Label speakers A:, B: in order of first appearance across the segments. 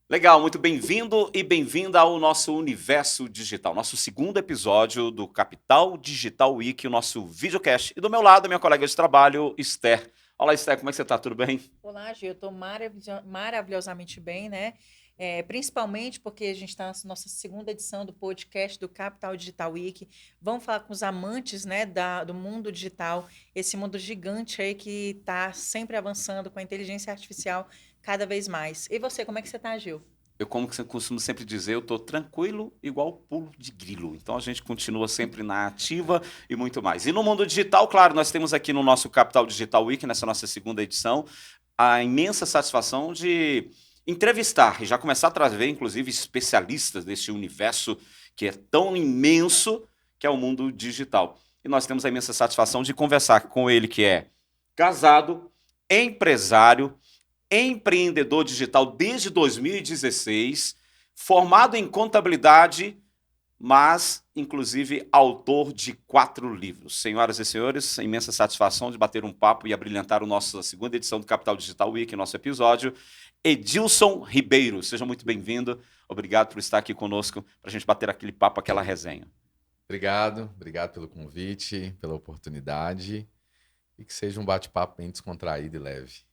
A: Legal, muito bem-vindo e bem-vinda ao nosso universo digital, nosso segundo episódio do Capital Digital Week, o nosso videocast. E do meu lado, minha colega de trabalho, Esther. Olá, Esther, como é que você está? Tudo bem?
B: Olá, Gil, eu estou maravilhosamente bem, né? Principalmente porque a gente está na nossa segunda edição do podcast do Capital Digital Week. Vamos falar com os amantes, né, do mundo digital, esse mundo gigante aí que está sempre avançando com a inteligência artificial cada vez mais. E você, como é que você está, Gil?
A: Eu, como que eu costumo sempre dizer, eu estou tranquilo igual pulo de grilo. Então a gente continua sempre na ativa e muito mais. E no mundo digital, claro, nós temos aqui no nosso Capital Digital Week, nessa nossa segunda edição, a imensa satisfação de entrevistar e já começar a trazer, inclusive, especialistas deste universo que é tão imenso que é o mundo digital. E nós temos a imensa satisfação de conversar com ele, que é casado, empresário, empreendedor digital desde 2016, formado em contabilidade, mas, inclusive, autor de 4 livros. Senhoras e senhores, imensa satisfação de bater um papo e abrilhantar a nossa segunda edição do Capital Digital Week, nosso episódio. Edilson Ribeiro, seja muito bem-vindo. Obrigado por estar aqui conosco para a gente bater aquele papo, aquela resenha.
C: Obrigado pelo convite, pela oportunidade e que seja um bate-papo bem descontraído e leve.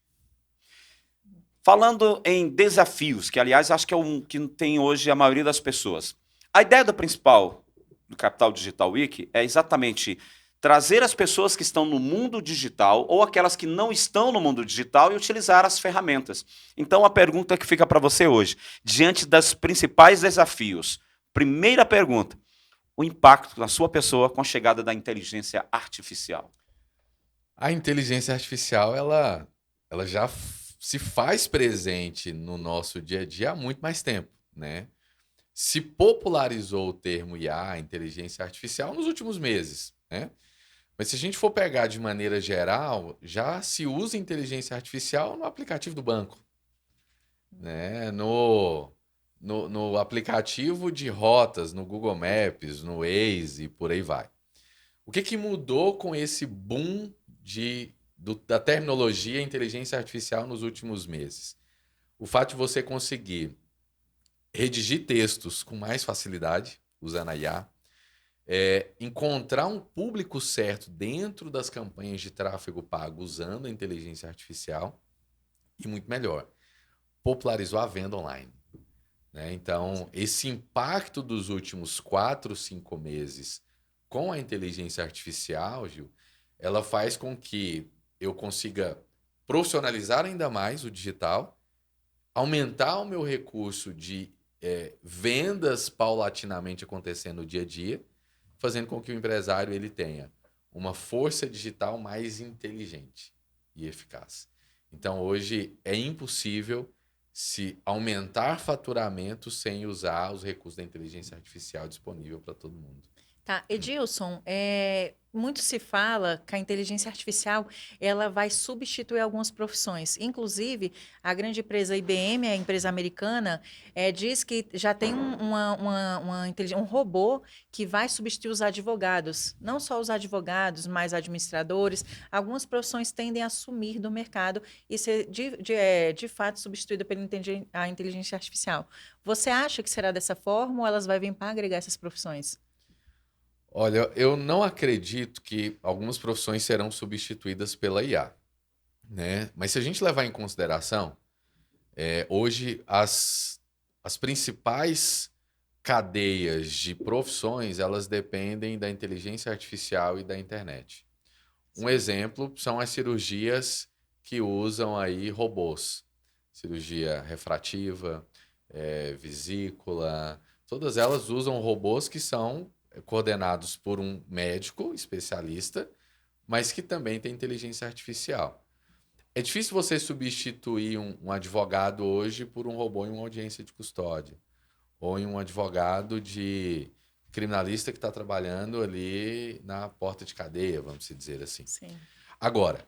A: Falando em desafios, que aliás acho que é um que tem hoje a maioria das pessoas. A ideia do principal do Capital Digital Week é exatamente trazer as pessoas que estão no mundo digital ou aquelas que não estão no mundo digital e utilizar as ferramentas. Então a pergunta que fica para você hoje, diante dos principais desafios. Primeira pergunta: o impacto na sua pessoa com a chegada da inteligência artificial.
C: A inteligência artificial, ela já se faz presente no nosso dia a dia há muito mais tempo, né? Se popularizou o termo IA, inteligência artificial, nos últimos meses, né? Mas se a gente for pegar de maneira geral, já se usa inteligência artificial no aplicativo do banco, né? No aplicativo de rotas, no Google Maps, no Waze e por aí vai. O que mudou com esse boom da terminologia e inteligência artificial nos últimos meses? O fato de você conseguir redigir textos com mais facilidade, usando a IA, encontrar um público certo dentro das campanhas de tráfego pago usando a inteligência artificial e muito melhor, popularizou a venda online, né? Então, esse impacto dos últimos 4, 5 meses com a inteligência artificial, Gil, ela faz com que eu consiga profissionalizar ainda mais o digital, aumentar o meu recurso de vendas paulatinamente acontecendo no dia a dia, fazendo com que o empresário ele tenha uma força digital mais inteligente e eficaz. Então, hoje é impossível se aumentar faturamento sem usar os recursos da inteligência artificial disponível para todo mundo.
B: Tá, Edilson, muito se fala que a inteligência artificial ela vai substituir algumas profissões. Inclusive, a grande empresa IBM, a empresa americana, diz que já tem um robô que vai substituir os advogados. Não só os advogados, mas administradores. Algumas profissões tendem a sumir do mercado e ser de fato substituída pela a inteligência artificial. Você acha que será dessa forma ou elas vão vir para agregar essas profissões?
C: Olha, eu não acredito que algumas profissões serão substituídas pela IA, né? Mas se a gente levar em consideração, hoje as principais cadeias de profissões, elas dependem da inteligência artificial e da internet. Um
B: Sim.
C: exemplo são as cirurgias que usam aí robôs. Cirurgia refrativa, vesícula, todas elas usam robôs que são coordenados por um médico especialista, mas que também tem inteligência artificial. É difícil você substituir um advogado hoje por um robô em uma audiência de custódia, ou em um advogado de criminalista que está trabalhando ali na porta de cadeia, vamos dizer assim.
B: Sim.
C: Agora,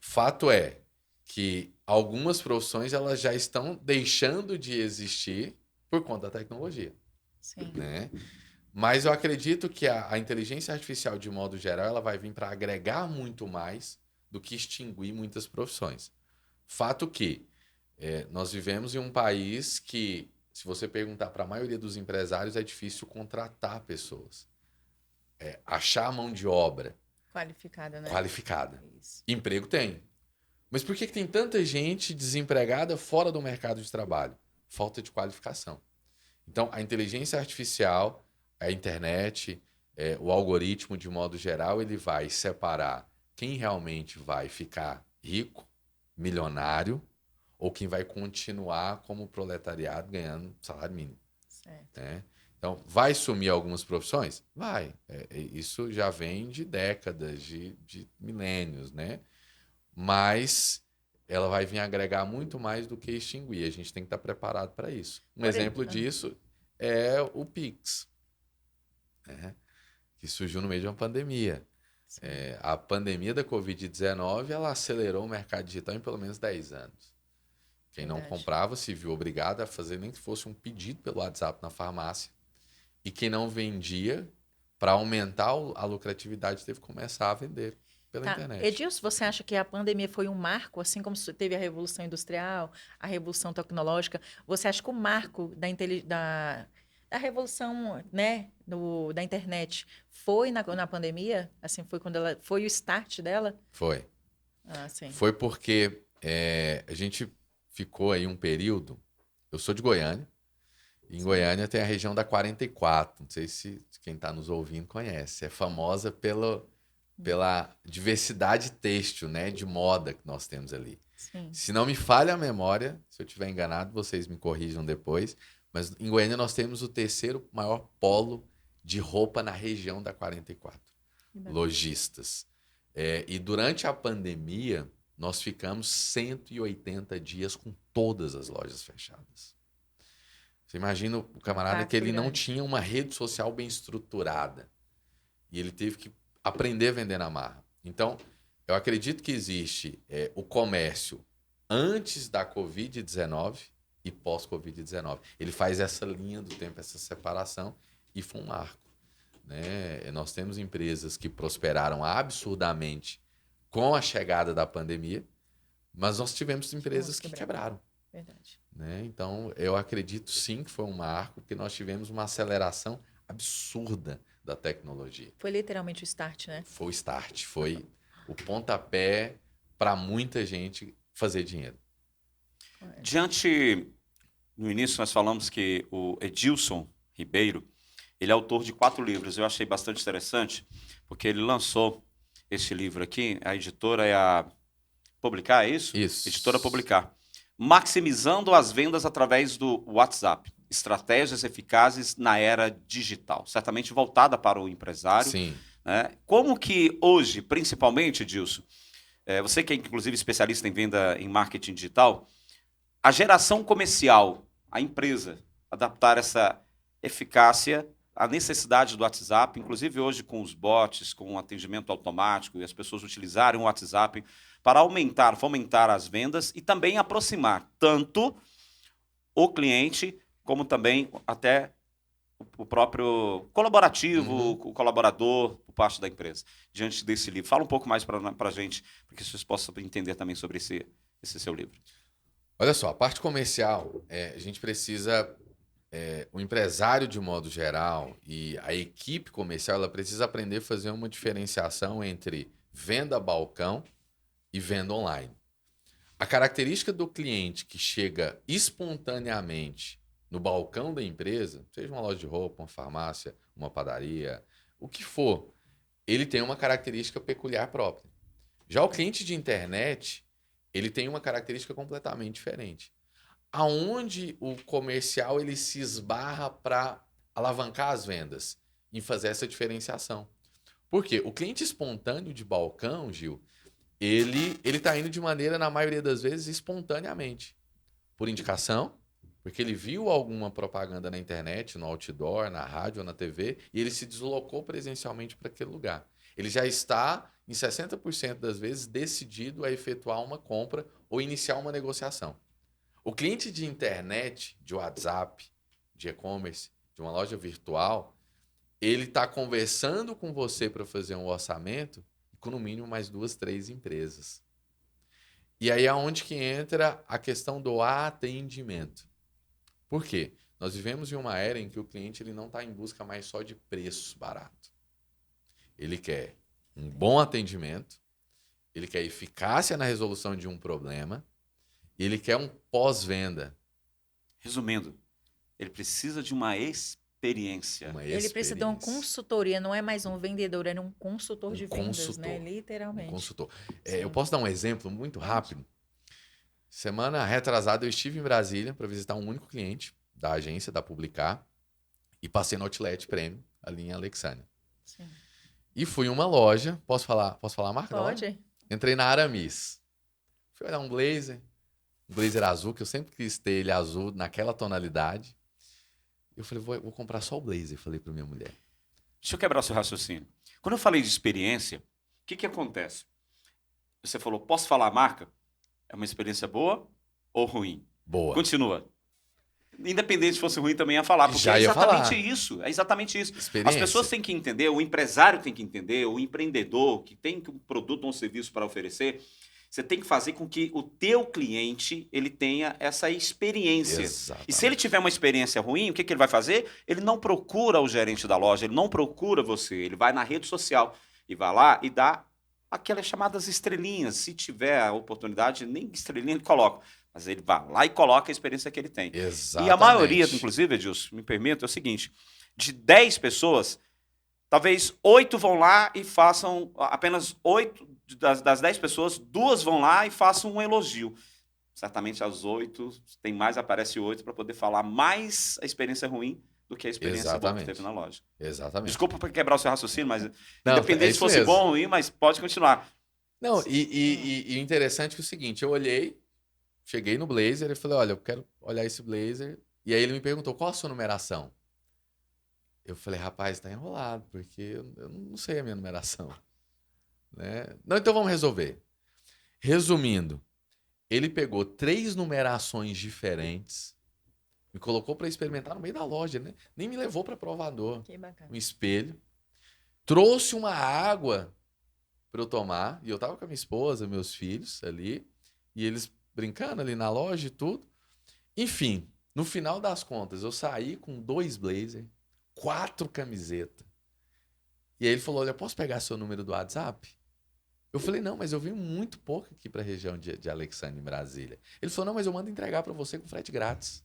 C: fato é que algumas profissões elas já estão deixando de existir por conta da tecnologia,
B: Sim.
C: né? Mas eu acredito que a inteligência artificial, de modo geral, ela vai vir para agregar muito mais do que extinguir muitas profissões. Fato que Nós vivemos em um país que, se você perguntar para a maioria dos empresários, é difícil contratar pessoas. Achar mão de obra
B: Qualificada, né?
C: qualificada.
B: Isso.
C: Emprego tem. Mas por que tem tanta gente desempregada fora do mercado de trabalho? Falta de qualificação. Então, a inteligência artificial, a internet, o algoritmo, de modo geral, ele vai separar quem realmente vai ficar rico, milionário, ou quem vai continuar como proletariado ganhando salário mínimo.
B: Certo.
C: Né? Então, vai sumir algumas profissões? Vai. Isso já vem de décadas, de milênios, né? Mas ela vai vir agregar muito mais do que extinguir. A gente tem que estar preparado para isso. Um exemplo disso é o Pix, né? Que surgiu no meio de uma pandemia. A pandemia da Covid-19 ela acelerou o mercado digital em pelo menos 10 anos. Quem não comprava se viu obrigado a fazer nem que fosse um pedido pelo WhatsApp na farmácia. E quem não vendia, para aumentar a lucratividade, teve que começar a vender pela internet.
B: Edilson, você acha que a pandemia foi um marco, assim como teve a Revolução Industrial, a Revolução Tecnológica? Você acha que o marco da revolução, né, da internet foi na pandemia? Assim, foi quando ela foi o start dela?
C: Foi.
B: Sim.
C: Foi porque a gente ficou aí um período. Eu sou de Goiânia. Em Goiânia tem a região da 44. Não sei se quem está nos ouvindo conhece. É famosa pela diversidade têxtil, né, de moda que nós temos ali.
B: Sim.
C: Se não me falha a memória, se eu estiver enganado, vocês me corrijam depois, mas em Goiânia nós temos o terceiro maior polo de roupa na região da 44. Lojistas. E durante a pandemia, nós ficamos 180 dias com todas as lojas fechadas. Você imagina o camarada que ele não tinha uma rede social bem estruturada. E ele teve que aprender a vender na marra. Então, eu acredito que existe o comércio antes da Covid-19 e pós-Covid-19. Ele faz essa linha do tempo, essa separação, e foi um marco. Né? Nós temos empresas que prosperaram absurdamente com a chegada da pandemia, mas nós tivemos empresas que quebraram.
B: Verdade.
C: Né? Então, eu acredito sim que foi um marco, porque nós tivemos uma aceleração absurda da tecnologia.
B: Foi literalmente o start, né?
C: Foi o start, foi o pontapé para muita gente fazer dinheiro.
A: No início nós falamos que o Edilson Ribeiro, ele é autor de 4 livros. Eu achei bastante interessante, porque ele lançou esse livro aqui, a editora é a Publicar, é isso?
C: Isso.
A: Editora Publicar. Maximizando as vendas através do WhatsApp. Estratégias eficazes na era digital. Certamente voltada para o empresário.
C: Sim.
A: Né? Como que hoje, principalmente, Edilson, você que é inclusive especialista em venda em marketing digital, a geração comercial, a empresa, adaptar essa eficácia à necessidade do WhatsApp, inclusive hoje com os bots, com o atendimento automático e as pessoas utilizarem o WhatsApp para fomentar as vendas e também aproximar tanto o cliente como também até o próprio colaborativo, o colaborador por parte da empresa, diante desse livro. Fala um pouco mais para a gente, para que vocês possam entender também sobre esse seu livro.
C: Olha só, a parte comercial, a gente precisa, o empresário de modo geral e a equipe comercial, ela precisa aprender a fazer uma diferenciação entre venda balcão e venda online. A característica do cliente que chega espontaneamente no balcão da empresa, seja uma loja de roupa, uma farmácia, uma padaria, o que for, ele tem uma característica peculiar própria. Já o cliente de internet, ele tem uma característica completamente diferente. Aonde o comercial ele se esbarra para alavancar as vendas? Em fazer essa diferenciação. Por quê? O cliente espontâneo de balcão, Gil, ele está indo de maneira, na maioria das vezes, espontaneamente. Por indicação, porque ele viu alguma propaganda na internet, no outdoor, na rádio ou na TV, e ele se deslocou presencialmente para aquele lugar. Ele já está, em 60% das vezes, decidido a efetuar uma compra ou iniciar uma negociação. O cliente de internet, de WhatsApp, de e-commerce, de uma loja virtual, ele está conversando com você para fazer um orçamento com no mínimo mais 2, 3 empresas. E aí é onde que entra a questão do atendimento. Por quê? Nós vivemos em uma era em que o cliente ele não está em busca mais só de preço barato. Ele quer um bom atendimento, ele quer eficácia na resolução de um problema e ele quer um pós-venda.
A: Resumindo, ele precisa de uma experiência.
C: Uma
B: Ele precisa de uma
C: experiência.
B: consultoria, não é mais um vendedor, é um consultor
C: Um
B: de vendas,
C: consultor.
B: né?
C: Um
B: Literalmente.
C: consultor.
B: Sim.
C: Eu posso dar um exemplo muito rápido? Semana retrasada eu estive em Brasília para visitar um único cliente da agência, da Publicar, e passei no Outlet Premium, ali em Alexandria.
B: Sim.
C: E fui em uma loja, posso falar a marca da loja?
B: Pode?
C: Entrei na Aramis. Fui olhar um blazer azul, que eu sempre quis ter ele azul naquela tonalidade. Eu falei, vou comprar só o blazer, falei para minha mulher.
A: Deixa eu quebrar o seu raciocínio. Quando eu falei de experiência, o que acontece? Você falou, posso falar a marca? É uma experiência boa ou ruim?
C: Boa.
A: Continua. Independente se fosse ruim, também ia falar, porque
C: Já
A: é
C: ia
A: exatamente
C: falar.
A: isso. É exatamente isso. As
C: Experiência.
A: pessoas têm que entender, o empresário tem que entender, o empreendedor que tem um produto ou um serviço para oferecer, você tem que fazer com que o teu cliente ele tenha essa experiência.
C: Exatamente.
A: E se ele tiver uma experiência ruim, o que ele vai fazer? Ele não procura o gerente da loja, ele não procura você, ele vai na rede social e vai lá e dá aquelas chamadas estrelinhas. Se tiver a oportunidade, nem estrelinha ele coloca. Mas ele vai lá e coloca a experiência que ele tem.
C: Exatamente.
A: E a maioria, inclusive, Edilson, me permita, é o seguinte: de 10 pessoas, talvez 8 vão lá e façam, apenas 8 das 10 pessoas, 2 vão lá e façam um elogio. Certamente as 8, tem mais, aparece 8 para poder falar mais a experiência ruim do que a experiência boa que teve na loja.
C: Exatamente.
A: Desculpa por quebrar o seu raciocínio, mas
C: Não,
A: independente se fosse
C: mesmo.
A: bom ou ruim, mas pode continuar.
C: Não, e interessante é o seguinte, eu olhei, cheguei no blazer e falei, olha, eu quero olhar esse blazer. E aí ele me perguntou, qual a sua numeração? Eu falei, rapaz, tá enrolado, porque eu não sei a minha numeração. Né? Não, então vamos resolver. Resumindo, ele pegou 3 numerações diferentes, me colocou para experimentar no meio da loja, né? Nem me levou para provador.
B: Que bacana.
C: Um espelho. Trouxe uma água para eu tomar, e eu tava com a minha esposa, meus filhos ali, e eles brincando ali na loja e tudo. Enfim, no final das contas, eu saí com 2 blazers, 4 camisetas. E aí ele falou, olha, posso pegar seu número do WhatsApp? Eu falei, não, mas eu venho muito pouco aqui para a região de Alexandria, em Brasília. Ele falou, não, mas eu mando entregar para você com frete grátis.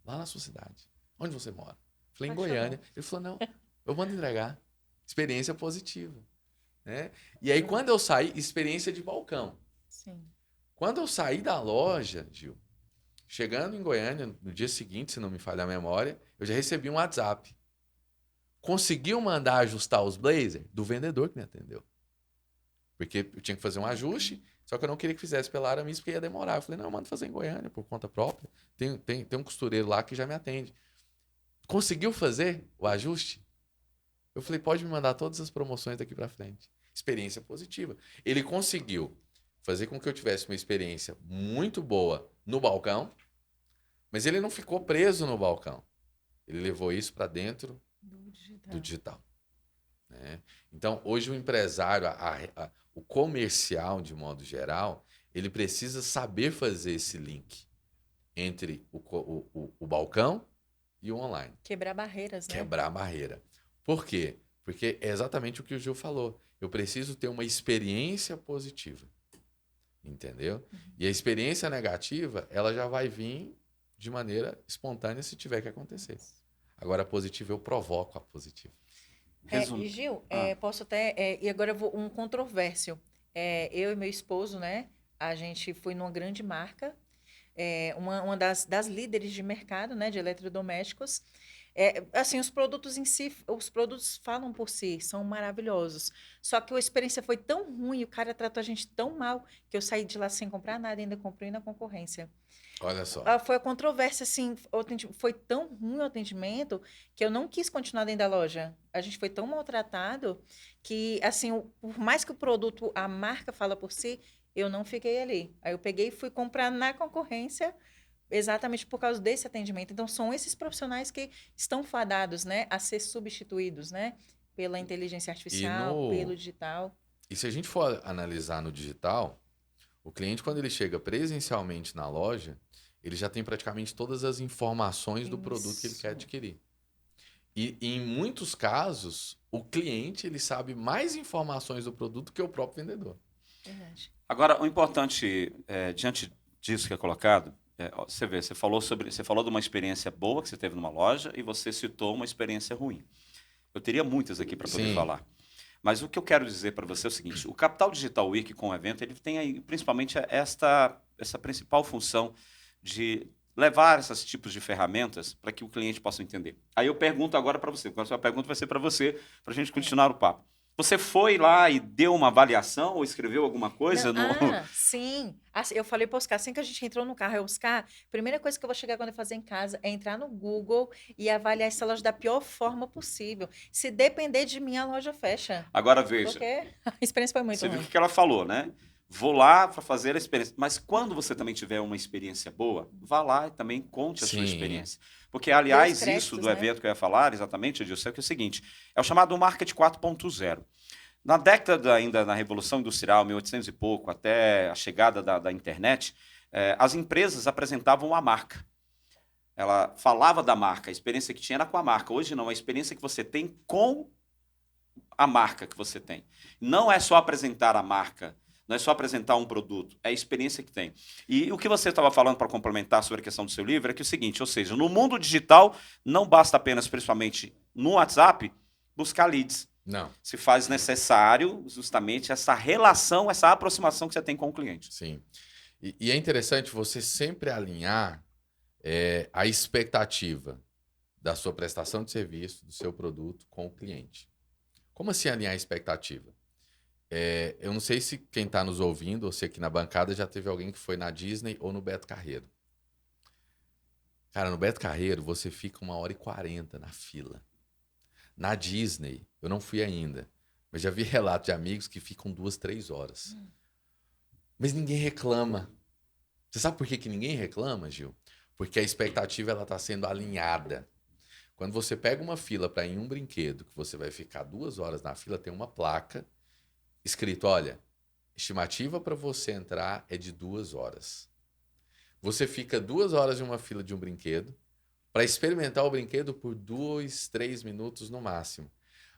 C: Lá na sua cidade. Onde você mora? Eu falei, em Goiânia. Ele falou, não, eu mando entregar. Experiência positiva. Né? E aí, quando eu saí, experiência de balcão.
B: Sim.
C: Quando eu saí da loja, Gil, chegando em Goiânia, no dia seguinte, se não me falha a memória, eu já recebi um WhatsApp. Conseguiu mandar ajustar os blazers? Do vendedor que me atendeu. Porque eu tinha que fazer um ajuste, só que eu não queria que fizesse pela Aramis, porque ia demorar. Eu falei, não, eu mando fazer em Goiânia, por conta própria. Tem um costureiro lá que já me atende. Conseguiu fazer o ajuste? Eu falei, pode me mandar todas as promoções daqui para frente. Experiência positiva. Ele conseguiu fazer com que eu tivesse uma experiência muito boa no balcão, mas ele não ficou preso no balcão. Ele levou isso para dentro do digital. Né? Então, hoje o empresário, o comercial, de modo geral, ele precisa saber fazer esse link entre o balcão e o online.
B: Quebrar barreiras, né?
C: Quebrar a barreira. Por quê? Porque é exatamente o que o Gil falou. Eu preciso ter uma experiência positiva. Entendeu? E a experiência negativa, ela já vai vir de maneira espontânea se tiver que acontecer. Agora, a positiva, eu provoco a positiva.
B: Gil, posso até... e agora eu vou um controvérsia. Eu e meu esposo, né? A gente foi numa grande marca, uma das líderes de mercado, né? De eletrodomésticos. Assim, os produtos em si, os produtos falam por si, são maravilhosos. Só que a experiência foi tão ruim, o cara tratou a gente tão mal, que eu saí de lá sem comprar nada, ainda comprei na concorrência.
C: Olha só.
B: Foi a controvérsia, assim, foi tão ruim o atendimento que eu não quis continuar dentro da loja. A gente foi tão maltratado que, assim, por mais que o produto, a marca fala por si, eu não fiquei ali. Aí eu peguei e fui comprar na concorrência, exatamente por causa desse atendimento. Então, são esses profissionais que estão fadados, né, a ser substituídos, né, pela inteligência artificial, pelo digital.
C: E se a gente for analisar no digital, O cliente, quando ele chega presencialmente na loja, ele já tem praticamente todas as informações do produto que ele quer adquirir. E em muitos casos, o cliente ele sabe mais informações do produto que o próprio vendedor.
B: Verdade.
A: Agora, o importante, diante disso que é colocado, você vê, você falou de uma experiência boa que você teve numa loja e você citou uma experiência ruim. Eu teria muitas aqui para poder
C: Sim.
A: falar. Mas o que eu quero dizer para você é o seguinte: o Capital Digital Week com o evento, ele tem aí principalmente essa principal função de levar esses tipos de ferramentas para que o cliente possa entender. Aí eu pergunto agora para você, a sua pergunta vai ser para você, para a gente continuar o papo. Você foi lá e deu uma avaliação ou escreveu alguma coisa?
B: Não, sim. Assim, eu falei para Oscar, assim que a gente entrou no carro, Oscar, primeira coisa que eu vou chegar quando eu fazer em casa é entrar no Google e avaliar essa loja da pior forma possível. Se depender de mim, a loja fecha.
A: Agora veja,
B: Porque a experiência foi muito
A: você viu
B: ruim.
A: o que ela falou, né? Vou lá para fazer a experiência. Mas quando você também tiver uma experiência boa, vá lá e também conte a sua
C: Sim.
A: experiência. Porque, aliás,
B: Dê os créditos,
A: isso do
B: né?
A: evento que eu ia falar, exatamente, Edilson, é que é o seguinte: é o chamado Market 4.0. Na década ainda, na Revolução Industrial, 1800 e pouco, até a chegada da internet, as empresas apresentavam a marca. Ela falava da marca, a experiência que tinha era com a marca. Hoje não, a experiência que você tem com a marca que você tem. Não é só apresentar a marca, não é só apresentar um produto, é a experiência que tem. E o que você estava falando para complementar sobre a questão do seu livro é que é o seguinte, ou seja, no mundo digital não basta apenas, principalmente no WhatsApp, buscar leads.
C: Não.
A: Se faz necessário justamente essa relação, essa aproximação que você tem com o cliente.
C: Sim. E é interessante você sempre alinhar a expectativa da sua prestação de serviço, do seu produto com o cliente. Como assim alinhar a expectativa? Eu não sei se quem está nos ouvindo, ou se aqui na bancada já teve alguém que foi na Disney ou no Beto Carreiro. Cara, no Beto Carreiro você fica 1h40 na fila. Na Disney, eu não fui ainda, mas já vi relatos de amigos que ficam 2, 3 horas. Mas ninguém reclama. Você sabe por que ninguém reclama, Gil? Porque a expectativa ela está sendo alinhada. Quando você pega uma fila para ir em um brinquedo, que você vai ficar 2 horas na fila, tem uma placa escrito, olha, estimativa para você entrar é de 2 horas. Você fica 2 horas em uma fila de um brinquedo para experimentar o brinquedo por 2, 3 minutos no máximo.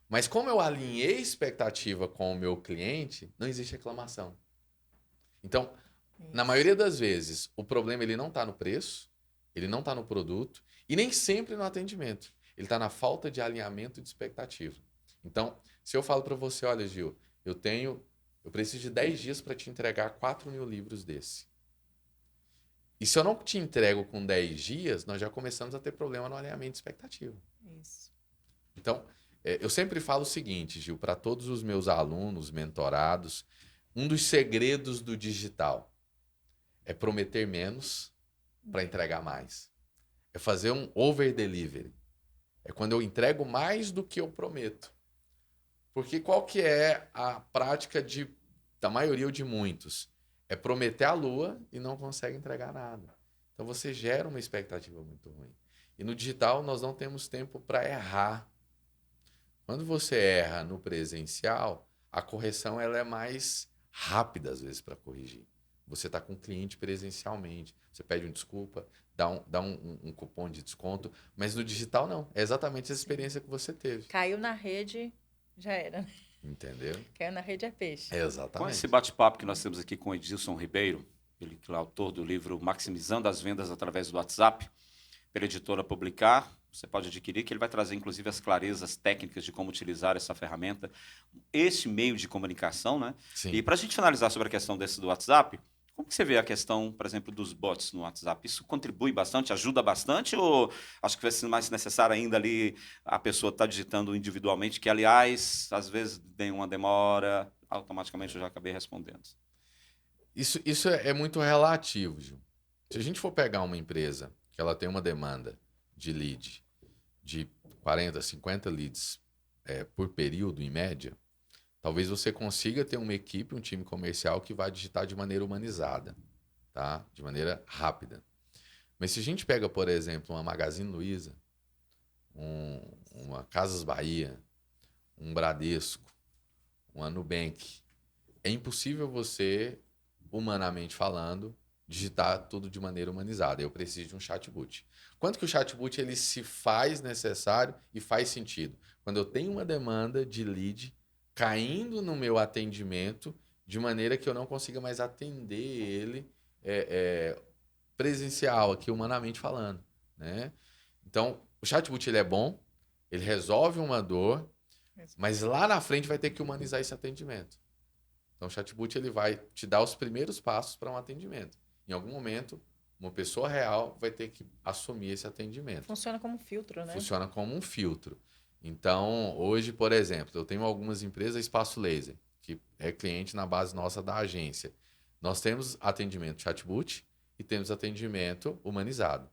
C: Mas como eu alinhei expectativa com o meu cliente, não existe reclamação. Então, na maioria das vezes, o problema ele não está no preço, ele não está no produto e nem sempre no atendimento. Ele está na falta de alinhamento de expectativa. Então, se eu falo para você, olha, Gil, eu preciso de 10 dias para te entregar 4.000 livros desse. E se eu não te entrego com 10 dias, nós já começamos a ter problema no alinhamento de expectativa.
B: Isso.
C: Então, eu sempre falo o seguinte, Gil, para todos os meus alunos, mentorados, um dos segredos do digital é prometer menos para entregar mais. É fazer um over delivery. É quando eu entrego mais do que eu prometo. Porque qual que é a prática da maioria ou de muitos? É prometer a lua e não consegue entregar nada. Então você gera uma expectativa muito ruim. E no digital nós não temos tempo para errar. Quando você erra no presencial, a correção ela é mais rápida às vezes para corrigir. Você está com o cliente presencialmente. Você pede uma desculpa, dá um cupom de desconto. Mas no digital não. É exatamente essa experiência que você teve.
B: Caiu na rede, já era.
C: Entendeu?
B: Caiu na rede é peixe.
C: Exatamente.
A: Com esse bate-papo que nós temos aqui com o Edilson Ribeiro, ele que é o autor do livro Maximizando as Vendas através do WhatsApp, pela editora Publicar, você pode adquirir, que ele vai trazer, inclusive, as clarezas técnicas de como utilizar essa ferramenta, esse meio de comunicação, né?
C: Sim.
A: E para a gente finalizar sobre a questão do WhatsApp, como que você vê a questão, por exemplo, dos bots no WhatsApp? Isso contribui bastante, ajuda bastante ou acho que vai ser mais necessário ainda ali a pessoa estar digitando individualmente, que, aliás, às vezes tem uma demora, automaticamente eu já acabei respondendo.
C: Isso é muito relativo, Gil. Se a gente for pegar uma empresa que ela tem uma demanda de lead de 40, 50 leads por período, em média, talvez você consiga ter uma equipe, um time comercial que vai digitar de maneira humanizada, tá? De maneira rápida. Mas se a gente pega, por exemplo, uma Magazine Luiza, uma Casas Bahia, um Bradesco, uma Nubank, é impossível você humanamente falando, digitar tudo de maneira humanizada. Eu preciso de um chatbot. Quanto que o chatbot ele se faz necessário e faz sentido? Quando eu tenho uma demanda de lead caindo no meu atendimento de maneira que eu não consiga mais atender ele presencial, aqui humanamente falando, né? Então, o chatbot ele é bom, ele resolve uma dor, mas lá na frente vai ter que humanizar esse atendimento. Então, o chatbot ele vai te dar os primeiros passos para um atendimento. Em algum momento, uma pessoa real vai ter que assumir esse atendimento.
B: Funciona como filtro, né?
C: Funciona como um filtro. Então, hoje, por exemplo, eu tenho algumas empresas, Espaço Laser, que é cliente na base nossa da agência. Nós temos atendimento chatbot e temos atendimento humanizado.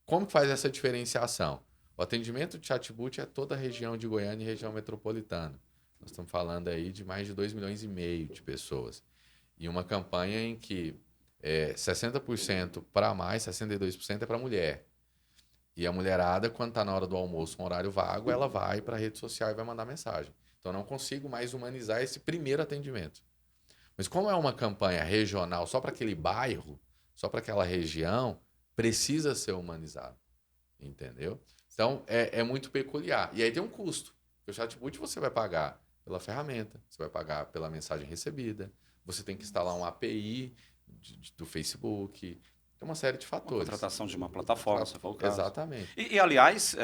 C: Como que faz essa diferenciação? O atendimento de chatbot é toda a região de Goiânia e região metropolitana. Nós estamos falando aí de mais de 2,5 milhões de pessoas. E uma campanha em que 60% para mais, 62% é para mulher. E a mulherada, quando está na hora do almoço, um horário vago, ela vai para a rede social e vai mandar mensagem. Então, eu não consigo mais humanizar esse primeiro atendimento. Mas como é uma campanha regional só para aquele bairro, só para aquela região, precisa ser humanizado. Entendeu? Então, é muito peculiar. E aí tem um custo. O chatbot você vai pagar pela ferramenta, você vai pagar pela mensagem recebida, você tem que instalar um API do Facebook, tem uma série de fatores.
A: Uma contratação de uma plataforma, se for o caso.
C: Exatamente.
A: Aliás,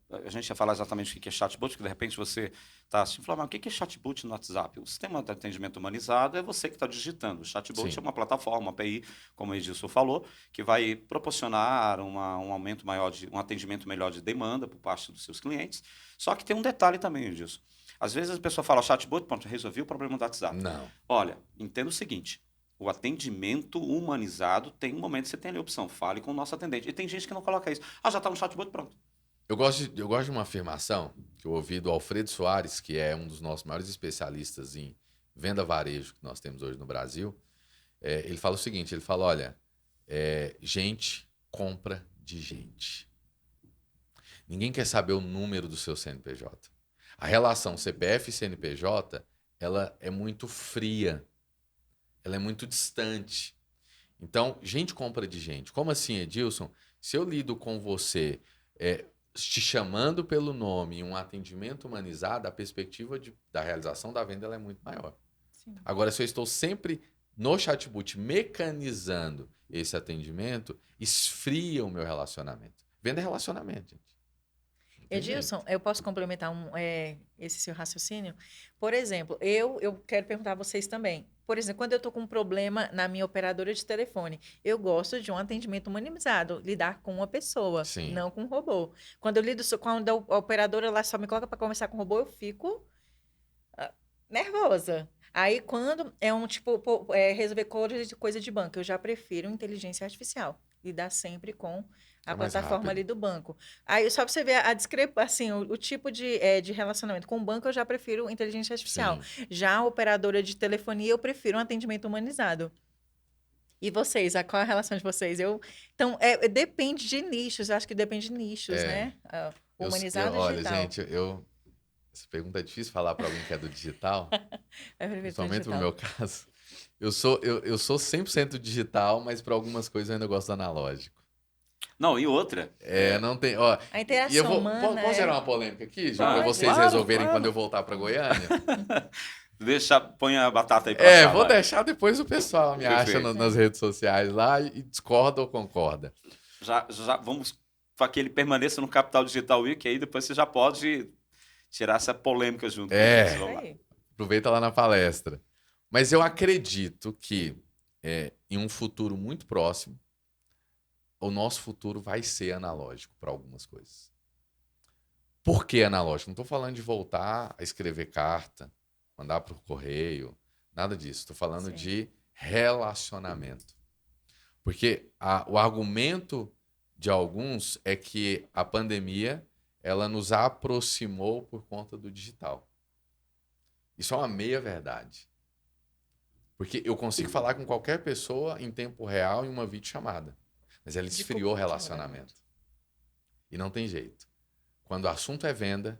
A: a gente ia falar exatamente o que é chatbot, porque de repente você está assim, falando, mas o que é chatbot no WhatsApp? O sistema de atendimento humanizado é você que está digitando. O chatbot
C: Sim.
A: é uma plataforma, uma API, como o Edilson falou, que vai proporcionar um aumento maior, um atendimento melhor de demanda por parte dos seus clientes. Só que tem um detalhe também, Edilson. Às vezes a pessoa fala chatbot, pronto, resolvi o problema do WhatsApp.
C: Não.
A: Olha, entenda o seguinte. O atendimento humanizado tem um momento que você tem ali a opção, fale com o nosso atendente. E tem gente que não coloca isso. Já está no chatbot, pronto.
C: Eu gosto de uma afirmação que eu ouvi do Alfredo Soares, que é um dos nossos maiores especialistas em venda varejo que nós temos hoje no Brasil. Ele fala o seguinte, ele fala, olha, gente compra de gente. Ninguém quer saber o número do seu CNPJ. A relação CPF e CNPJ, ela é muito fria. Ela é muito distante. Então, gente compra de gente. Como assim, Edilson? Se eu lido com você te chamando pelo nome em um atendimento humanizado, a perspectiva da realização da venda ela é muito maior.
B: Sim.
C: Agora, se eu estou sempre no chatbot mecanizando esse atendimento, esfria o meu relacionamento. Venda é relacionamento, gente.
B: Edilson, eu posso complementar esse seu raciocínio? Por exemplo, eu quero perguntar a vocês também. Por exemplo, quando eu estou com um problema na minha operadora de telefone, eu gosto de um atendimento humanizado, lidar com uma pessoa,
C: Sim.
B: não com um robô. Quando a operadora lá só me coloca para conversar com o robô, eu fico nervosa. Aí, quando é resolver coisa de banco, eu já prefiro inteligência artificial. Lidar sempre com a
C: mais
B: plataforma
C: rápido.
B: ali do banco. Aí, só para você ver a discrepância, assim, o tipo de relacionamento. Com o banco, eu já prefiro inteligência artificial.
C: Sim.
B: Já a operadora de telefonia, eu prefiro um atendimento humanizado. E vocês? Qual é a relação de vocês? Então, depende de nichos. Eu acho que depende de nichos, né? Humanizado e
C: olha,
B: digital.
C: gente, essa pergunta é difícil falar para alguém que é do digital. Principalmente no meu caso. Eu sou 100% digital, mas para algumas coisas eu ainda gosto do analógico.
A: Não, e outra.
C: Não tem. Ó,
B: A interação humana.
C: Posso gerar uma polêmica aqui, João?
A: Vai,
C: Para vocês
A: claro,
C: resolverem
A: claro.
C: quando eu voltar para Goiânia?
A: Põe a batata aí pra cá.
C: Vou
A: vai.
C: deixar depois o pessoal me acha
A: Perfeito.
C: nas redes sociais lá e discorda ou concorda.
A: Já vamos para que ele permaneça no Capital Digital Week, aí depois você já pode tirar essa polêmica junto.
B: Isso aí.
C: Aproveita lá na palestra. Mas eu acredito que em um futuro muito próximo, o nosso futuro vai ser analógico para algumas coisas. Por que analógico? Não estou falando de voltar a escrever carta, mandar para o correio, nada disso. Estou falando
B: Sim.
C: de relacionamento. Porque o argumento de alguns é que a pandemia ela nos aproximou por conta do digital. Isso é uma meia-verdade. Porque eu consigo falar com qualquer pessoa em tempo real em uma videochamada. Mas ela esfriou o relacionamento. E não tem jeito. Quando o assunto é venda,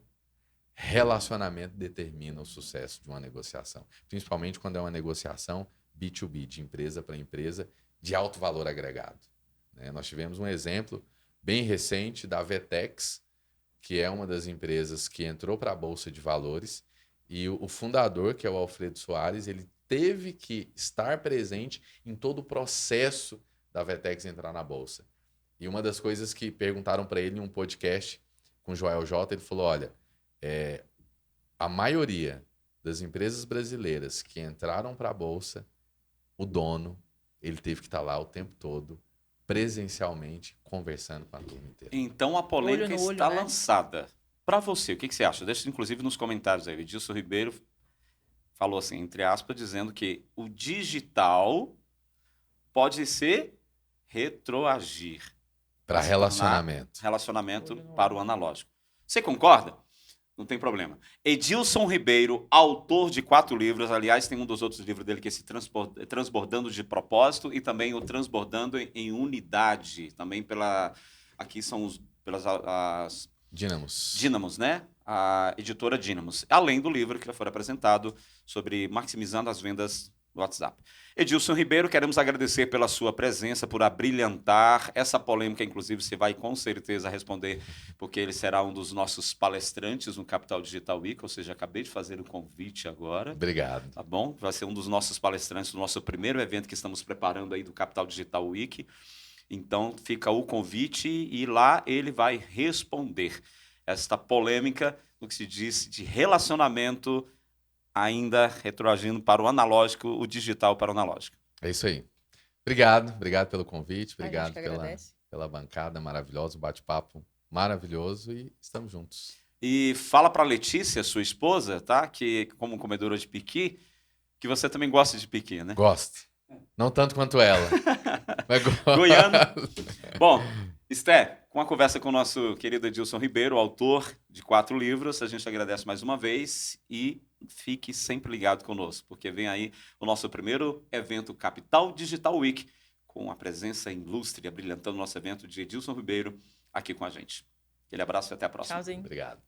C: relacionamento determina o sucesso de uma negociação. Principalmente quando é uma negociação B2B, de empresa para empresa, de alto valor agregado. Né? Nós tivemos um exemplo bem recente da Vetex, que é uma das empresas que entrou para a Bolsa de Valores, e o fundador, que é o Alfredo Soares, ele teve que estar presente em todo o processo da Vetex entrar na Bolsa. E uma das coisas que perguntaram para ele em um podcast com o Joel J, ele falou, olha, a maioria das empresas brasileiras que entraram para a Bolsa, o dono, ele teve que estar lá o tempo todo, presencialmente, conversando com a turma inteira.
A: Então a polêmica
B: Olho no olho,
A: está
B: né?
A: lançada. Para você, o que você acha? Deixa inclusive nos comentários aí. O Edilson Ribeiro falou assim, entre aspas, dizendo que o digital pode ser retroagir.
C: Para
A: se tornar
C: relacionamento.
A: Relacionamento
B: Olho no
A: para o
B: olho.
A: analógico. Você concorda? Não tem problema. Edilson Ribeiro, autor de 4 livros. Aliás, tem um dos outros livros dele que é esse Transbordando de Propósito e também o Transbordando em Unidade. Também pela... Aqui são as
C: Dínamos.
A: né? A editora Dínamos. Além do livro que já foi apresentado sobre maximizando as vendas do WhatsApp. Edilson Ribeiro, queremos agradecer pela sua presença, por abrilhantar essa polêmica. Inclusive, você vai com certeza responder, porque ele será um dos nossos palestrantes no Capital Digital Week, ou seja, acabei de fazer o convite agora.
C: Obrigado.
A: Tá bom? Vai ser um dos nossos palestrantes do nosso primeiro evento que estamos preparando aí do Capital Digital Week. Então, fica o convite e lá ele vai responder esta polêmica do que se diz de relacionamento ainda retroagindo para o analógico, o digital para o analógico.
C: É isso aí. Obrigado pelo convite,
B: A gente
C: obrigado
B: que agradece.
C: pela bancada maravilhosa, um bate-papo maravilhoso e estamos juntos.
A: E fala para Letícia, sua esposa, tá? Que como comedora de piqui, que você também gosta de piqui, né?
C: Gosto. Não tanto quanto ela. Mas gosto.
A: Goiano. Bom, Esté, com a conversa com o nosso querido Edilson Ribeiro, autor de 4 livros, a gente agradece mais uma vez e fique sempre ligado conosco, porque vem aí o nosso primeiro evento Capital Digital Week, com a presença ilustre, brilhantando o nosso evento de Edilson Ribeiro aqui com a gente. Aquele abraço e até a próxima.
B: Tchauzinho.
C: Obrigado.